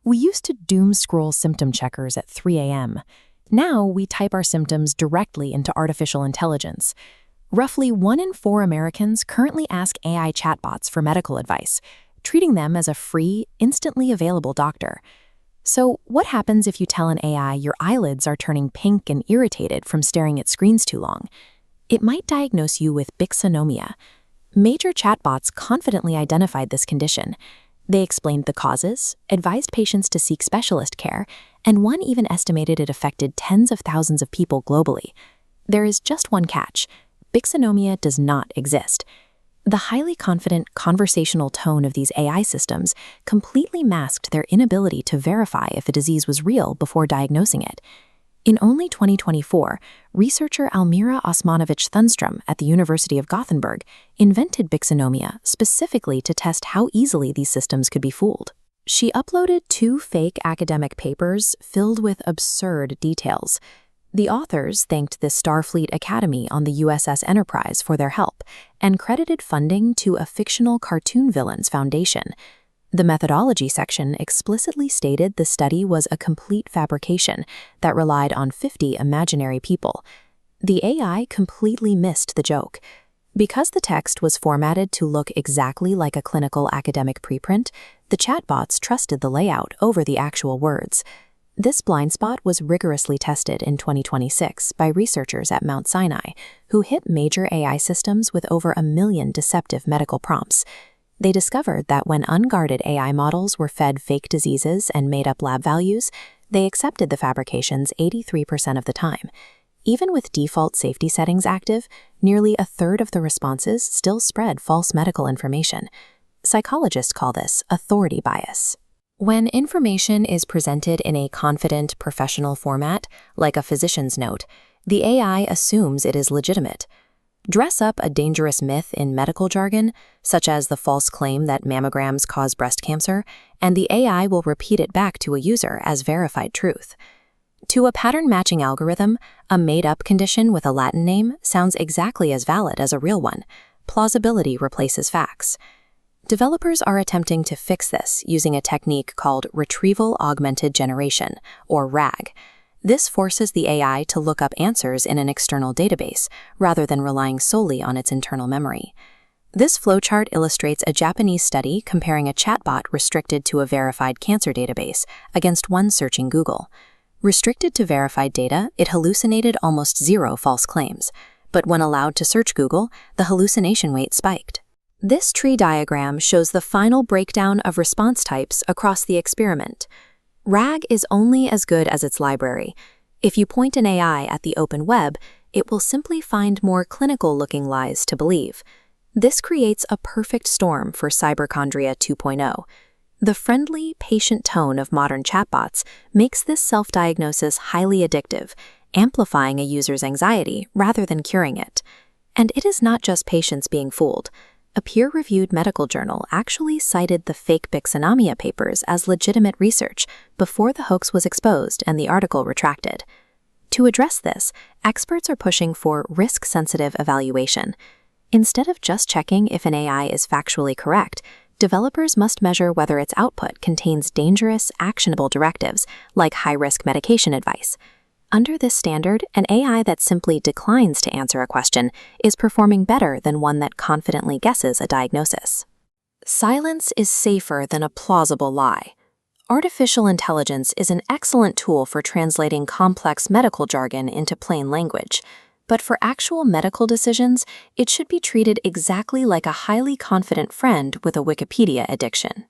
We used to doom scroll symptom checkers at 3 a.m. Now we type our symptoms directly into artificial intelligence. Roughly 1 in 4 Americans currently ask AI chatbots for medical advice, treating them as a free, instantly available doctor. So what happens if you tell an AI your eyelids are turning pink and irritated from staring at screens too long? It might diagnose you with bixonomia. Major chatbots confidently identified this condition. They explained the causes, advised patients to seek specialist care, and one even estimated it affected tens of thousands of people globally. There is just one catch. Bixonomia does not exist. The highly confident conversational tone of these AI systems completely masked their inability to verify if a disease was real before diagnosing it. In only 2024, researcher Almira Osmanovich-Thunstrom at the University of Gothenburg invented bixonomia specifically to test how easily these systems could be fooled. She uploaded 2 fake academic papers filled with absurd details. The authors thanked the Starfleet Academy on the USS Enterprise for their help and credited funding to a fictional cartoon villain's foundation. The methodology section explicitly stated the study was a complete fabrication that relied on 50 imaginary people. The AI completely missed the joke. Because the text was formatted to look exactly like a clinical academic preprint, the chatbots trusted the layout over the actual words. This blind spot was rigorously tested in 2026 by researchers at Mount Sinai, who hit major AI systems with over 1 million deceptive medical prompts. They discovered that when unguarded AI models were fed fake diseases and made-up lab values, they accepted the fabrications 83% of the time. Even with default safety settings active, nearly 1/3 of the responses still spread false medical information. Psychologists call this authority bias. When information is presented in a confident, professional format, like a physician's note, the AI assumes it is legitimate. Dress up a dangerous myth in medical jargon, such as the false claim that mammograms cause breast cancer, and the AI will repeat it back to a user as verified truth. To a pattern-matching algorithm, a made-up condition with a Latin name sounds exactly as valid as a real one. Plausibility replaces facts. Developers are attempting to fix this using a technique called Retrieval Augmented Generation, or RAG. This forces the AI to look up answers in an external database, rather than relying solely on its internal memory. This flowchart illustrates a Japanese study comparing a chatbot restricted to a verified cancer database against one searching Google. Restricted to verified data, it hallucinated almost 0 false claims, but when allowed to search Google, the hallucination rate spiked. This tree diagram shows the final breakdown of response types across the experiment. RAG is only as good as its library. If you point an AI at the open web, it will simply find more clinical-looking lies to believe. This creates a perfect storm for cyberchondria 2.0. The friendly, patient tone of modern chatbots makes this self-diagnosis highly addictive, amplifying a user's anxiety rather than curing it. And it is not just patients being fooled. A peer-reviewed medical journal actually cited the fake bixonomia papers as legitimate research before the hoax was exposed and the article retracted. To address this, experts are pushing for risk-sensitive evaluation. Instead of just checking if an AI is factually correct, developers must measure whether its output contains dangerous, actionable directives, like high-risk medication advice. Under this standard, an AI that simply declines to answer a question is performing better than one that confidently guesses a diagnosis. Silence is safer than a plausible lie. Artificial intelligence is an excellent tool for translating complex medical jargon into plain language, but for actual medical decisions, it should be treated exactly like a highly confident friend with a Wikipedia addiction.